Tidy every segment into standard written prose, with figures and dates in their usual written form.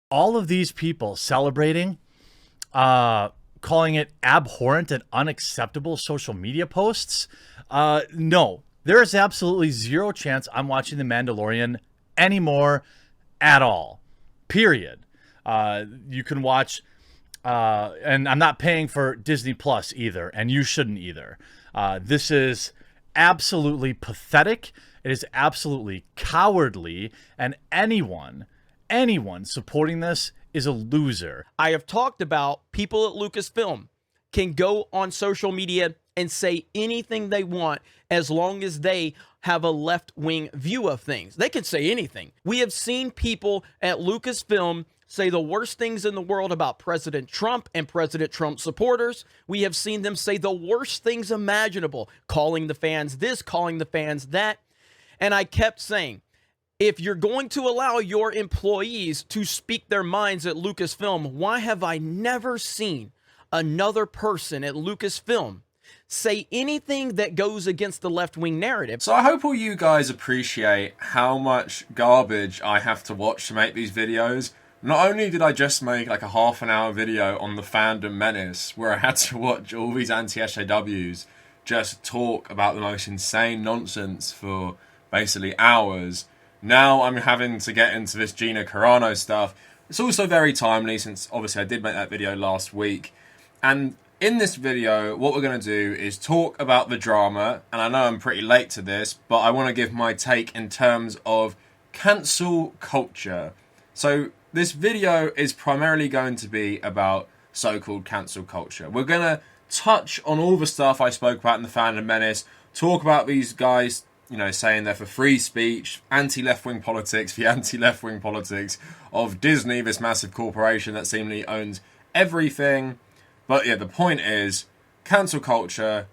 All of these people celebrating, calling it abhorrent and unacceptable social media posts. No, there is absolutely zero chance I'm watching The Mandalorian anymore at all. Period. You can watch, and I'm not paying for Disney Plus either, and you shouldn't either. This is absolutely pathetic. It is absolutely cowardly, and anyone supporting this is a loser. I have talked about people at Lucasfilm can go on social media and say anything they want as long as they have a left-wing view of things. They can say anything. We have seen people at Lucasfilm say the worst things in the world about President Trump and President Trump supporters. We have seen them say the worst things imaginable, calling the fans this, calling the fans that. And I kept saying, if you're going to allow your employees to speak their minds at Lucasfilm, why have I never seen another person at Lucasfilm say anything that goes against the left-wing narrative? So I hope all you guys appreciate how much garbage I have to watch to make these videos. Not only did I just make like a half-an-hour video on the fandom menace, where I had to watch all these anti-SJWs just talk about the most insane nonsense for basically hours. Now I'm having to get into this Gina Carano stuff. It's also very timely since obviously I did make that video last week. And in this video, what we're going to do is talk about the drama. And I know I'm pretty late to this, but I want to give my take in terms of cancel culture. So this video is primarily going to be about so-called cancel culture. We're going to touch on all the stuff I spoke about in the Fandom Menace, talk about these guys, you know, saying they're for free speech, anti-left-wing politics, the anti-left-wing politics of Disney, this massive corporation that seemingly owns everything. But yeah, the point is, cancel culture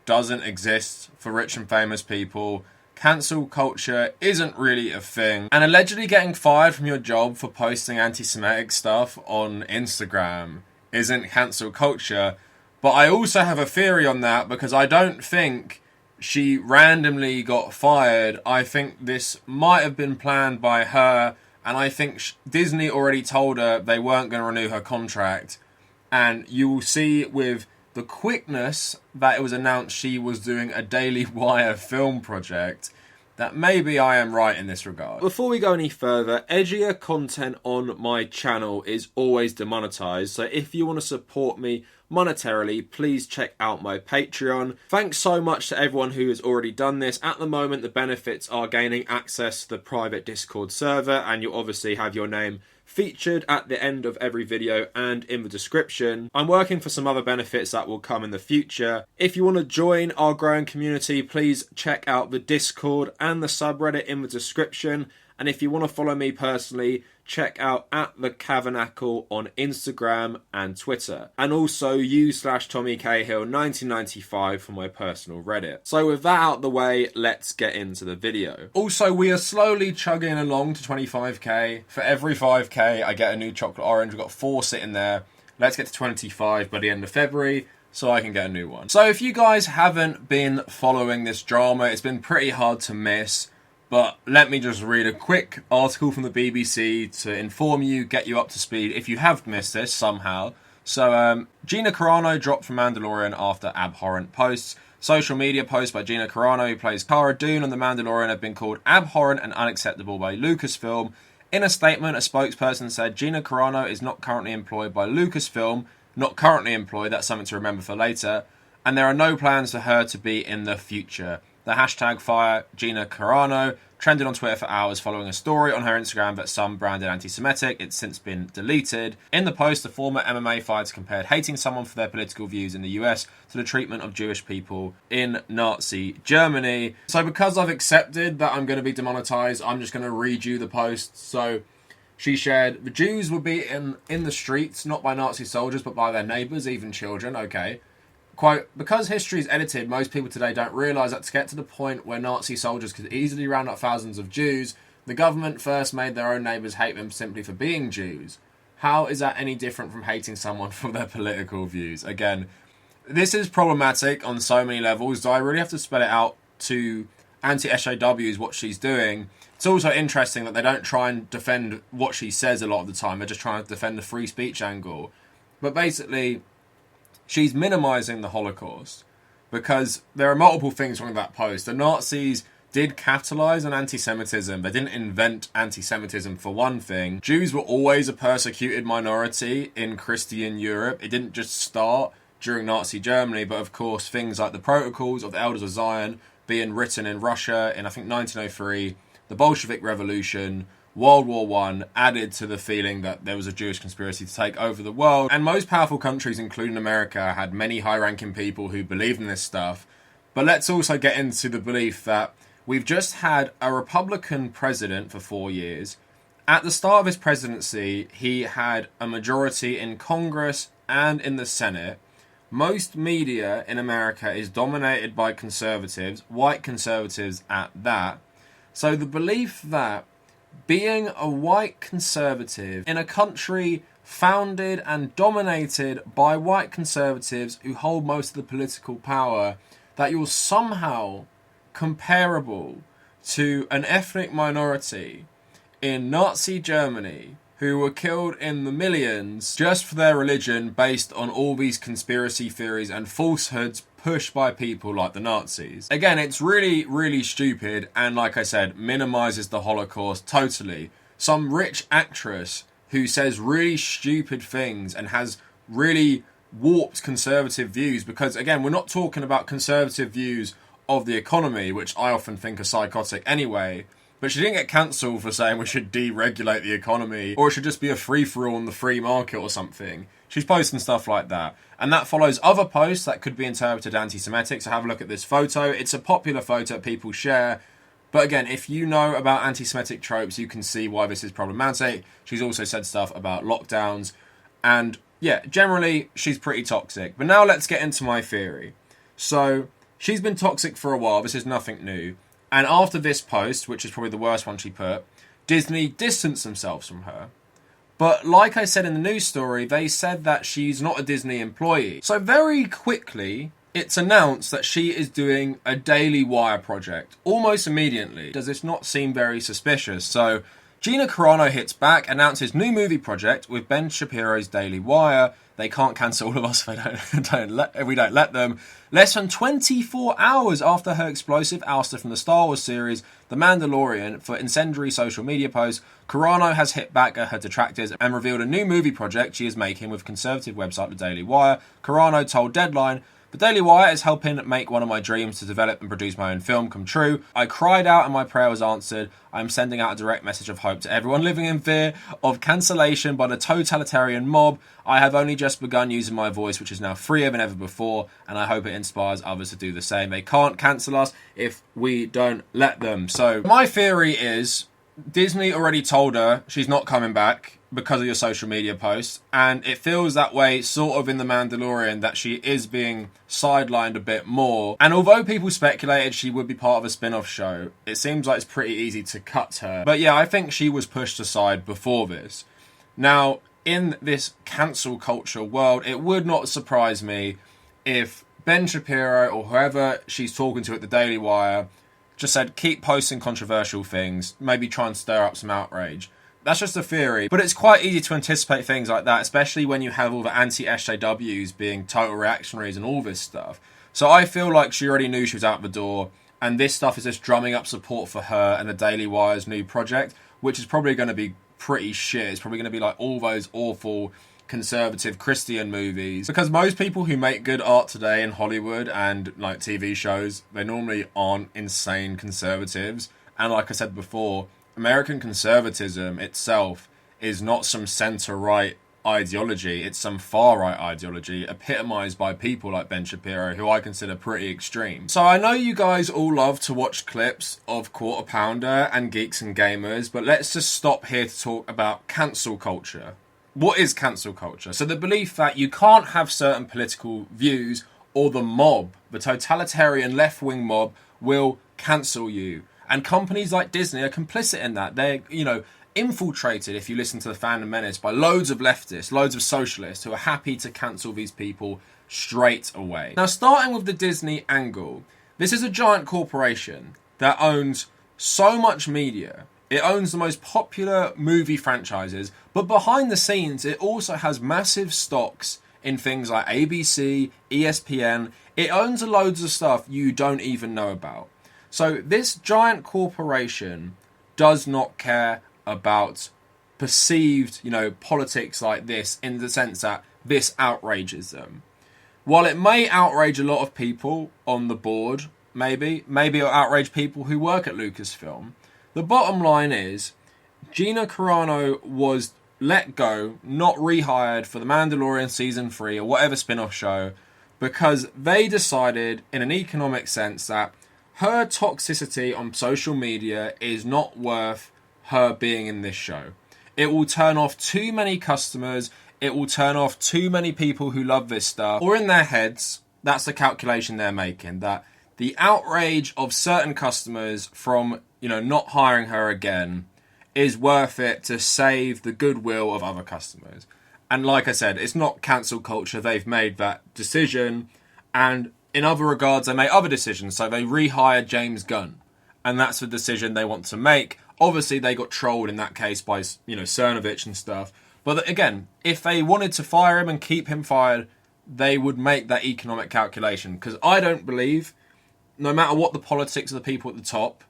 doesn't exist for rich and famous people. Cancel culture isn't really a thing. And allegedly getting fired from your job for posting anti-Semitic stuff on Instagram isn't cancel culture. But I also have a theory on that, because I don't think she randomly got fired. I think this might have been planned by her, and I think Disney already told her they weren't going to renew her contract. And you will see with the quickness that it was announced she was doing a Daily Wire film project that maybe I am right in this regard. Before we go any further, edgier content on my channel is always demonetized, so if you want to support me monetarily, please check out my Patreon. Thanks so much to everyone who has already done this. At the moment, the benefits are gaining access to the private Discord server, and you'll obviously have your name featured at the end of every video and in the description. I'm working for some other benefits that will come in the future. If you want to join our growing community, please check out the Discord and the subreddit in the description. And if you want to follow me personally, check out @the_Kavernacle on Instagram and Twitter. And also u/TommyCahill1995 for my personal Reddit. So with that out the way, let's get into the video. Also, we are slowly chugging along to 25k. For every 5k, I get a new chocolate orange. We've got 4 sitting there. Let's get to 25 by the end of February, so I can get a new one. So if you guys haven't been following this drama, it's been pretty hard to miss. But let me just read a quick article from the BBC to inform you, get you up to speed if you have missed this somehow. So, Gina Carano dropped from Mandalorian after abhorrent posts. Social media posts by Gina Carano, who plays Cara Dune on The Mandalorian, have been called abhorrent and unacceptable by Lucasfilm. In a statement, a spokesperson said Gina Carano is not currently employed by Lucasfilm. Not currently employed, that's something to remember for later. And there are no plans for her to be in the future. The hashtag Fire Gina Carano trended on Twitter for hours following a story on her Instagram that some branded anti-Semitic. It's since been deleted. In the post, the former MMA fighter compared hating someone for their political views in the US to the treatment of Jewish people in Nazi Germany. So because I've accepted that I'm going to be demonetized, I'm just going to read you the post. So she shared, the Jews were beaten in the streets, not by Nazi soldiers, but by their neighbours, even children. Okay. Quote, because history is edited, most people today don't realise that to get to the point where Nazi soldiers could easily round up thousands of Jews, the government first made their own neighbours hate them simply for being Jews. How is that any different from hating someone for their political views? Again, this is problematic on so many levels. Do I really have to spell it out to anti-SJWs what she's doing It's also interesting that they don't try and defend what she says a lot of the time. They're just trying to defend the free speech angle. But basically, she's minimizing the Holocaust because there are multiple things wrong with that post. The Nazis did capitalize on anti-Semitism. They didn't invent anti-Semitism for one thing. Jews were always a persecuted minority in Christian Europe. It didn't just start during Nazi Germany, but of course things like the Protocols of the Elders of Zion being written in Russia in, I think, 1903, the Bolshevik Revolution, World War I, added to the feeling that there was a Jewish conspiracy to take over the world. And most powerful countries, including America, had many high-ranking people who believed in this stuff. But let's also get into the belief that we've just had a Republican president for 4 years. At the start of his presidency, he had a majority in Congress and in the Senate. Most media in America is dominated by conservatives, white conservatives at that. So the belief that being a white conservative in a country founded and dominated by white conservatives who hold most of the political power, that you're somehow comparable to an ethnic minority in Nazi Germany who were killed in the millions just for their religion based on all these conspiracy theories and falsehoods pushed by people like the Nazis. Again, it's really, really stupid and, like I said, minimizes the Holocaust totally. Some rich actress who says really stupid things and has really warped conservative views, because, again, we're not talking about conservative views of the economy, which I often think are psychotic anyway. But she didn't get cancelled for saying we should deregulate the economy or it should just be a free-for-all in the free market or something. She's posting stuff like that. And that follows other posts that could be interpreted anti-Semitic. So have a look at this photo. It's a popular photo that people share. But again, if you know about anti-Semitic tropes, you can see why this is problematic. She's also said stuff about lockdowns. And yeah, generally, she's pretty toxic. But now let's get into my theory. So she's been toxic for a while. This is nothing new. And after this post, which is probably the worst one she put, Disney distanced themselves from her. But like I said in the news story, they said that she's not a Disney employee. So very quickly, it's announced that she is doing a Daily Wire project. Almost immediately. Does this not seem very suspicious? So Gina Carano hits back, announces new movie project with Ben Shapiro's Daily Wire. They can't cancel all of us if we don't let them. Less than 24 hours after her explosive ouster from the Star Wars series, The Mandalorian, for incendiary social media posts, Carano has hit back at her detractors and revealed a new movie project she is making with conservative website The Daily Wire. Carano told Deadline, "The Daily Wire is helping make one of my dreams to develop and produce my own film come true. I cried out and my prayer was answered. I'm sending out a direct message of hope to everyone living in fear of cancellation by the totalitarian mob. I have only just begun using my voice, which is now freer than ever before, and I hope it inspires others to do the same. They can't cancel us if we don't let them." So my theory is Disney already told her she's not coming back because of your social media posts, and it feels that way sort of in The Mandalorian, that she is being sidelined a bit more. And although people speculated she would be part of a spin-off show, it seems like it's pretty easy to cut her. But yeah, I think she was pushed aside before this. Now, in this cancel culture world, it would not surprise me if Ben Shapiro or whoever she's talking to at the Daily Wire just said, keep posting controversial things, maybe try and stir up some outrage. That's just a theory, but it's quite easy to anticipate things like that, especially when you have all the anti-SJWs being total reactionaries and all this stuff. So I feel like she already knew she was out the door, and this stuff is just drumming up support for her and the Daily Wire's new project, which is probably going to be pretty shit. It's probably going to be like all those awful conservative Christian movies, because most people who make good art today in Hollywood and like TV shows, they normally aren't insane conservatives. And like I said before, American conservatism itself is not some centre-right ideology, it's some far-right ideology epitomised by people like Ben Shapiro, who I consider pretty extreme. So I know you guys all love to watch clips of Quarter Pounder and Geeks and Gamers, but let's just stop here to talk about cancel culture. What is cancel culture? So the belief that you can't have certain political views or the mob, the totalitarian left-wing mob, will cancel you. And companies like Disney are complicit in that. They're, infiltrated, if you listen to the Phantom Menace, by loads of leftists, loads of socialists who are happy to cancel these people straight away. Now, starting with the Disney angle, this is a giant corporation that owns so much media It owns the most popular movie franchises, but behind the scenes, it also has massive stocks in things like ABC, ESPN. It owns loads of stuff you don't even know about. So this giant corporation does not care about perceived, politics like this, in the sense that this outrages them. While it may outrage a lot of people on the board, maybe it'll outrage people who work at Lucasfilm, the bottom line is Gina Carano was let go, not rehired for The Mandalorian Season 3 or whatever spin-off show, because they decided, in an economic sense, that her toxicity on social media is not worth her being in this show. It will turn off too many customers, it will turn off too many people who love this stuff, or in their heads, that's the calculation they're making, that the outrage of certain customers from, not hiring her again is worth it to save the goodwill of other customers. And like I said, it's not cancel culture. They've made that decision. And in other regards, they made other decisions. So they rehired James Gunn. And that's the decision they want to make. Obviously, they got trolled in that case by, Cernovich and stuff. But again, if they wanted to fire him and keep him fired, they would make that economic calculation. Because I don't believe, no matter what the politics of the people at the top,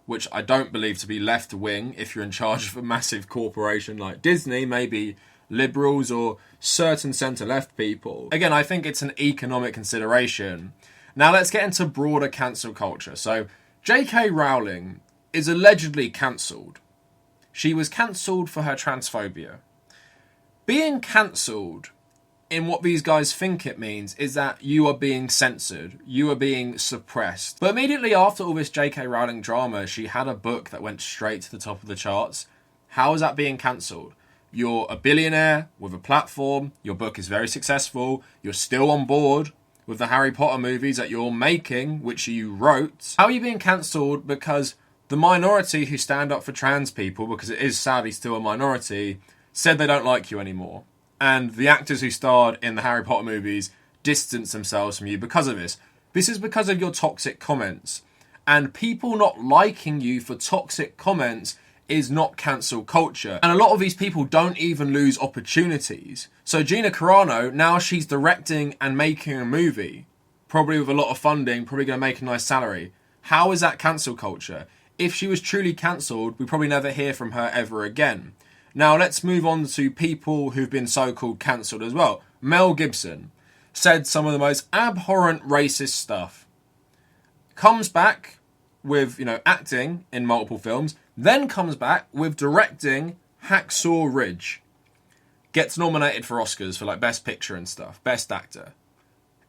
which I don't believe to be left-wing, if you're in charge of a massive corporation like Disney, maybe liberals or certain centre-left people. Again, I think it's an economic consideration. Now let's get into broader cancel culture. So, J.K. Rowling is allegedly cancelled. She was cancelled for her transphobia. Being cancelled, in what these guys think it means, is that you are being censored, you are being suppressed. But immediately after all this J.K. Rowling drama, she had a book that went straight to the top of the charts. How is that being cancelled? You're a billionaire with a platform, your book is very successful, you're still on board with the Harry Potter movies that you're making, which you wrote. How are you being cancelled because the minority who stand up for trans people, because it is sadly still a minority, said they don't like you anymore? And the actors who starred in the Harry Potter movies distance themselves from you because of this. This is because of your toxic comments. And people not liking you for toxic comments is not cancel culture. And a lot of these people don't even lose opportunities. So Gina Carano, now she's directing and making a movie, probably with a lot of funding, probably going to make a nice salary. How is that cancel culture? If she was truly cancelled, we probably never hear from her ever again. Now let's move on to people who've been so-called cancelled as well. Mel Gibson said some of the most abhorrent racist stuff. Comes back with, acting in multiple films, then comes back with directing Hacksaw Ridge. Gets nominated for Oscars for Best Picture and stuff, Best Actor.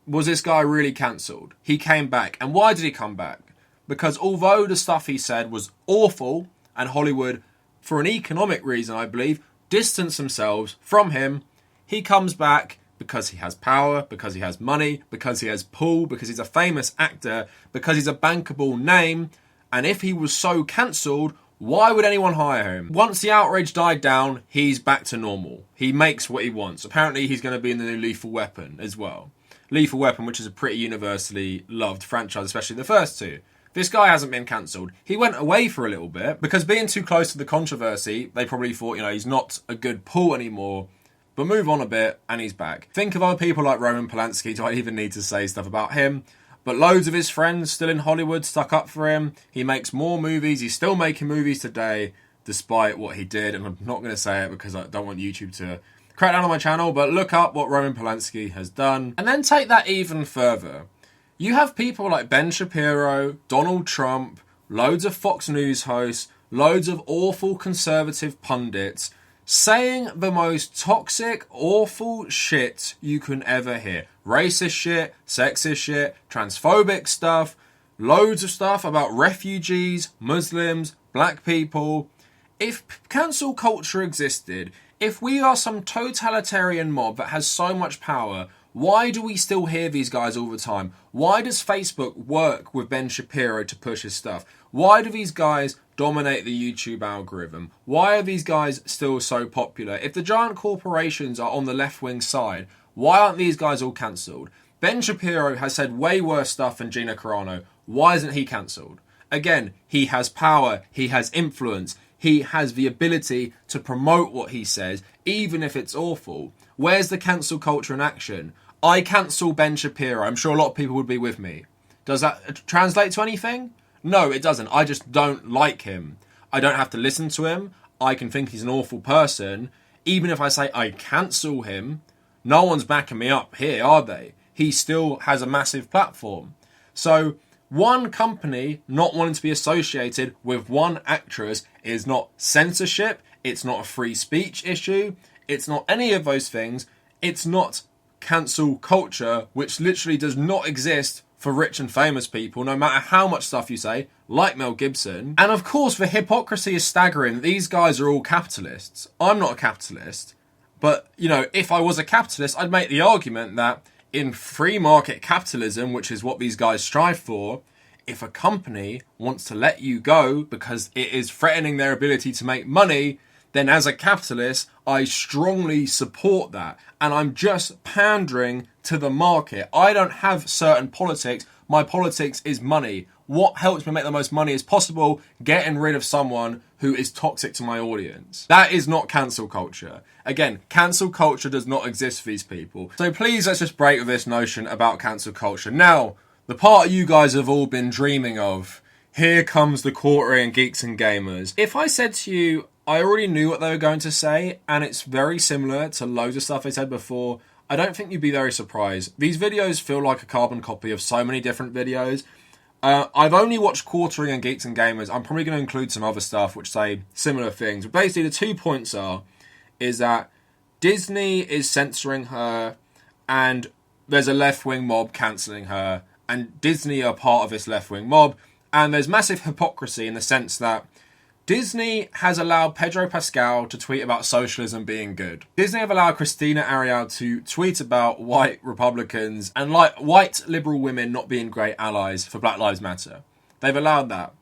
Was this guy really cancelled? He came back. And why did he come back? Because although the stuff he said was awful and Hollywood, for an economic reason, I believe, distance themselves from him, he comes back because he has power, because he has money, because he has pull, because he's a famous actor, because he's a bankable name. And if he was so cancelled, why would anyone hire him? Once the outrage died down, he's back to normal. He makes what he wants. Apparently, he's going to be in the new Lethal Weapon as well. Lethal Weapon, which is a pretty universally loved franchise, especially the first two. This guy hasn't been cancelled. He went away for a little bit because being too close to the controversy, they probably thought, he's not a good pull anymore. But move on a bit and he's back. Think of other people like Roman Polanski. Do I even need to say stuff about him? But loads of his friends still in Hollywood stuck up for him. He makes more movies. He's still making movies today despite what he did. And I'm not going to say it because I don't want YouTube to crack down on my channel. But look up what Roman Polanski has done. And then take that even further. You have people like Ben Shapiro, Donald Trump, loads of Fox News hosts, loads of awful conservative pundits saying the most toxic, awful shit you can ever hear. Racist shit, sexist shit, transphobic stuff, loads of stuff about refugees, Muslims, black people. If cancel culture existed, if we are some totalitarian mob that has so much power, why do we still hear these guys all the time? Why does Facebook work with Ben Shapiro to push his stuff? Why do these guys dominate the YouTube algorithm? Why are these guys still so popular? If the giant corporations are on the left-wing side, why aren't these guys all cancelled? Ben Shapiro has said way worse stuff than Gina Carano. Why isn't he cancelled? Again, he has power, he has influence, he has the ability to promote what he says, even if it's awful. Where's the cancel culture in action? I cancel Ben Shapiro. I'm sure a lot of people would be with me. Does that translate to anything? No, it doesn't. I just don't like him. I don't have to listen to him. I can think he's an awful person. Even if I say I cancel him, no one's backing me up here, are they? He still has a massive platform. So one company not wanting to be associated with one actress is not censorship. It's not a free speech issue. It's not any of those things. It's not cancel culture, which literally does not exist for rich and famous people, no matter how much stuff you say, like Mel Gibson. And of course, the hypocrisy is staggering. These guys are all capitalists. I'm not a capitalist. But, you know, if I was a capitalist, I'd make the argument that in free market capitalism, which is what these guys strive for, if a company wants to let you go because it is threatening their ability to make money, then as a capitalist, I strongly support that. And I'm just pandering to the market. I don't have certain politics. My politics is money. What helps me make the most money as possible? Getting rid of someone who is toxic to my audience. That is not cancel culture. Again, cancel culture does not exist for these people. So please, let's just break with this notion about cancel culture. Now, the part you guys have all been dreaming of. Here comes the quartering geeks and gamers. If I said to you, I already knew what they were going to say, and it's very similar to loads of stuff they said before, I don't think you'd be very surprised. These videos feel like a carbon copy of so many different videos. I've only watched Quartering and Geeks and Gamers. I'm probably going to include some other stuff which say similar things. But basically, the 2 points is that Disney is censoring her, and there's a left-wing mob cancelling her, and Disney are part of this left-wing mob, and there's massive hypocrisy in the sense that Disney has allowed Pedro Pascal to tweet about socialism being good. Disney have allowed Christina Ariel to tweet about white Republicans and like white liberal women not being great allies for Black Lives Matter. They've allowed that.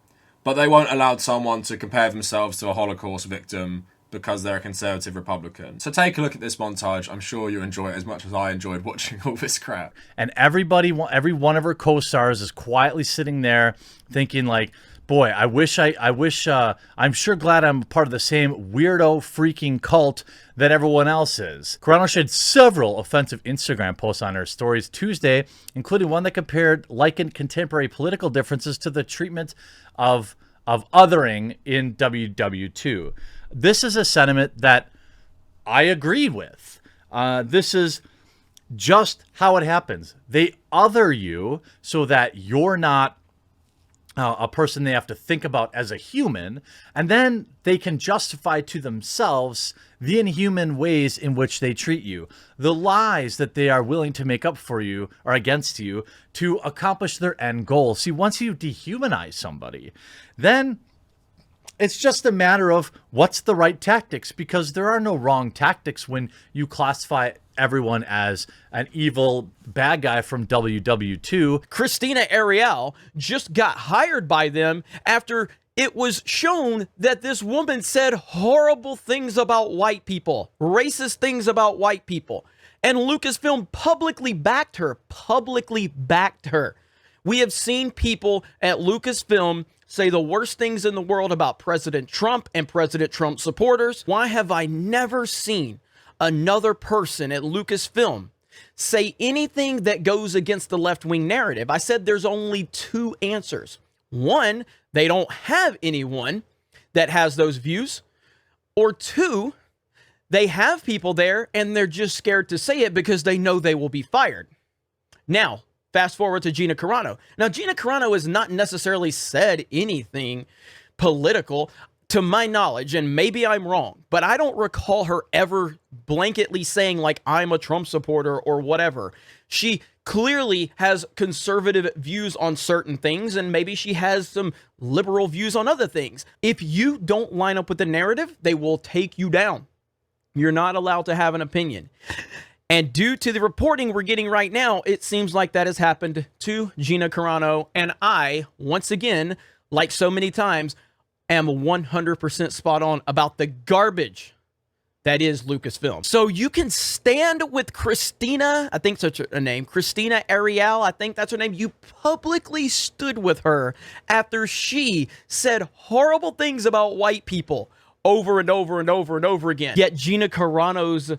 But they won't allow someone to compare themselves to a Holocaust victim because they're a conservative Republican. So take a look at this montage. I'm sure you enjoy it as much as I enjoyed watching all this crap. And every one of her co-stars is quietly sitting there thinking like, boy, I'm sure glad I'm part of the same weirdo freaking cult that everyone else is. Carano shared several offensive Instagram posts on her stories Tuesday, including one that likened contemporary political differences to the treatment of othering in WW2. This is a sentiment that I agreed with. This is just how it happens. They other you so that you're not a person they have to think about as a human, and then they can justify to themselves the inhuman ways in which they treat you, the lies that they are willing to make up for you or against you to accomplish their end goal. See, once you dehumanize somebody, then it's just a matter of what's the right tactics, because there are no wrong tactics when you classify everyone as an evil bad guy from WW2. Christina Ariel just got hired by them after it was shown that this woman said horrible things about white people, racist things about white people. And Lucasfilm publicly backed her, We have seen people at Lucasfilm say the worst things in the world about President Trump and President Trump supporters. Why have I never seen another person at Lucasfilm say anything that goes against the left-wing narrative? I said there's only two answers. One, they don't have anyone that has those views. Or two, they have people there and they're just scared to say it because they know they will be fired. Now, fast forward to Gina Carano. Now, Gina Carano has not necessarily said anything political to my knowledge, and maybe I'm wrong, but I don't recall her ever blanketly saying like, I'm a Trump supporter or whatever. She clearly has conservative views on certain things, and maybe she has some liberal views on other things. If you don't line up with the narrative, they will take you down. You're not allowed to have an opinion. And due to the reporting we're getting right now, it seems like that has happened to Gina Carano. And I, once again, like so many times, am 100% spot on about the garbage that is Lucasfilm. So you can stand with Christina, I think that's her name, Christina Ariel, I think that's her name. You publicly stood with her after she said horrible things about white people over and over and over and over again. Yet Gina Carano's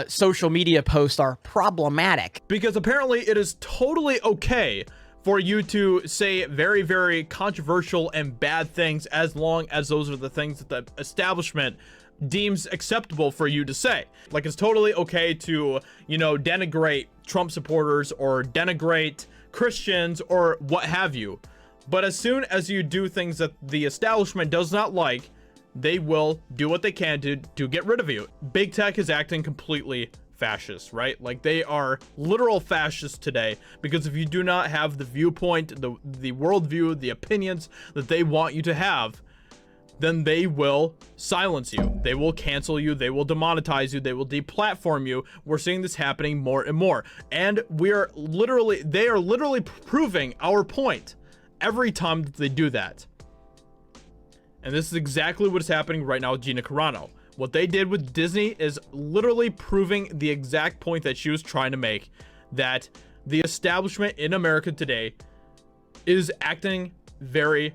social media posts are problematic. Because apparently it is totally okay for you to say very, very controversial and bad things as long as those are the things that the establishment deems acceptable for you to say. Like, it's totally okay to, you know, denigrate Trump supporters or denigrate Christians or what have you. But as soon as you do things that the establishment does not like, they will do what they can to get rid of you. Big tech is acting completely fascist, right? Like, they are literal fascists today, because if you do not have the viewpoint, the worldview, the opinions that they want you to have, then they will silence you. They will cancel you. They will demonetize you. They will deplatform you. We're seeing this happening more and more. And they are literally proving our point every time that they do that. And this is exactly what is happening right now with Gina Carano. What they did with Disney is literally proving the exact point that she was trying to make, that the establishment in America today is acting very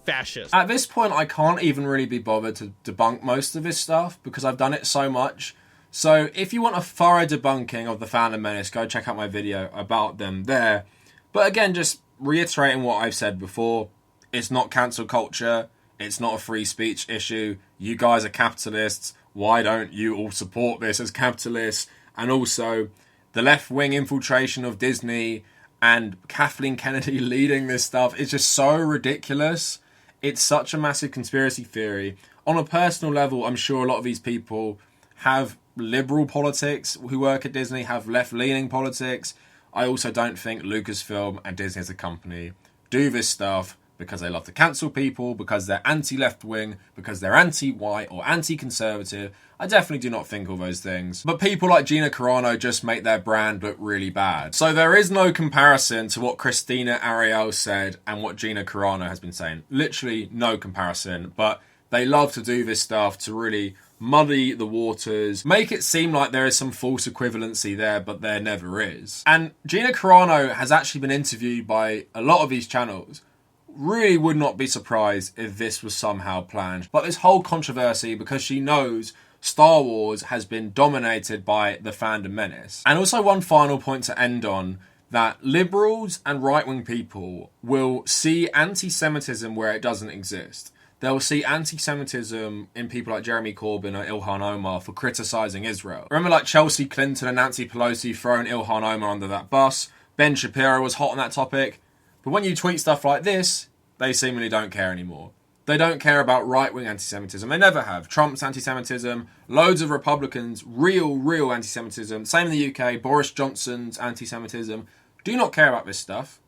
fascist. At this point, I can't even really be bothered to debunk most of this stuff because I've done it so much. So if you want a thorough debunking of the Phantom Menace, go check out my video about them there. But again, just reiterating what I've said before, it's not cancel culture. It's not a free speech issue. You guys are capitalists. Why don't you all support this as capitalists? And also, the left-wing infiltration of Disney and Kathleen Kennedy leading this stuff is just so ridiculous. It's such a massive conspiracy theory. On a personal level, I'm sure a lot of these people have liberal politics who work at Disney, have left-leaning politics. I also don't think Lucasfilm and Disney as a company do this stuff because they love to cancel people, because they're anti-left-wing, because they're anti-white or anti-conservative. I definitely do not think all those things. But people like Gina Carano just make their brand look really bad. So there is no comparison to what Christina Ariel said and what Gina Carano has been saying. Literally no comparison. But they love to do this stuff to really muddy the waters, make it seem like there is some false equivalency there, but there never is. And Gina Carano has actually been interviewed by a lot of these channels. Really would not be surprised if this was somehow planned. But this whole controversy, because she knows Star Wars has been dominated by the Phantom Menace. And also one final point to end on, that liberals and right-wing people will see anti-Semitism where it doesn't exist. They'll see anti-Semitism in people like Jeremy Corbyn or Ilhan Omar for criticising Israel. Remember, like, Chelsea Clinton and Nancy Pelosi throwing Ilhan Omar under that bus? Ben Shapiro was hot on that topic. But when you tweet stuff like this, they seemingly don't care anymore. They don't care about right-wing anti-Semitism. They never have. Trump's anti-Semitism, loads of Republicans, real anti-Semitism. Same in the UK, Boris Johnson's anti-Semitism. Do not care about this stuff.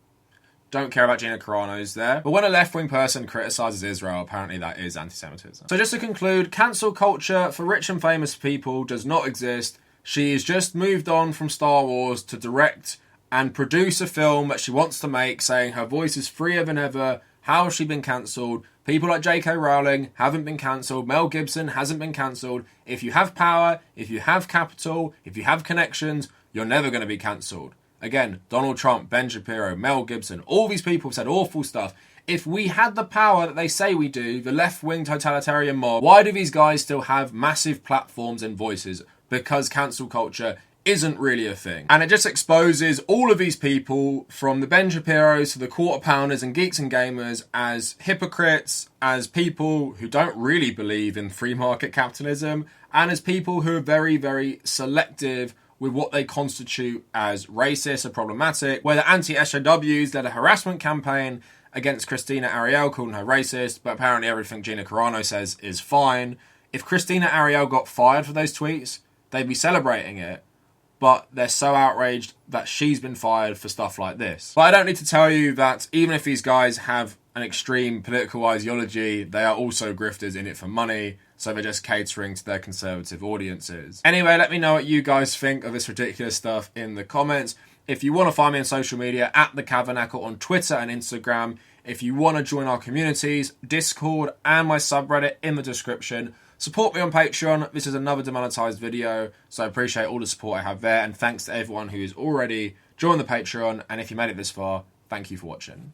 Don't care about Gina Carano's there. But when a left-wing person criticises Israel, apparently that is anti-Semitism. So just to conclude, cancel culture for rich and famous people does not exist. She has just moved on from Star Wars to direct and produce a film that she wants to make, saying her voice is freer than ever. How has she been cancelled? People like J.K. Rowling haven't been cancelled. Mel Gibson hasn't been cancelled. If you have power, if you have capital, if you have connections, you're never going to be cancelled. Again, Donald Trump, Ben Shapiro, Mel Gibson, all these people have said awful stuff. If we had the power that they say we do, the left-wing totalitarian mob, why do these guys still have massive platforms and voices? Because cancel culture isn't really a thing. And it just exposes all of these people, from the Ben Shapiros to the quarter pounders and geeks and gamers, as hypocrites, as people who don't really believe in free market capitalism, and as people who are very, very selective with what they constitute as racist or problematic, where the anti-SJWs led a harassment campaign against Christina Ariel, calling her racist, but apparently everything Gina Carano says is fine. If Christina Ariel got fired for those tweets, they'd be celebrating it. But they're so outraged that she's been fired for stuff like this. But I don't need to tell you that even if these guys have an extreme political ideology, they are also grifters in it for money, so they're just catering to their conservative audiences. Anyway, let me know what you guys think of this ridiculous stuff in the comments. If you want to find me on social media, at the Kavernacle on Twitter and Instagram. If you want to join our communities, Discord and my subreddit in the description. Support me on Patreon. This is another demonetized video, so I appreciate all the support I have there, and thanks to everyone who has already joined the Patreon, and if you made it this far, thank you for watching.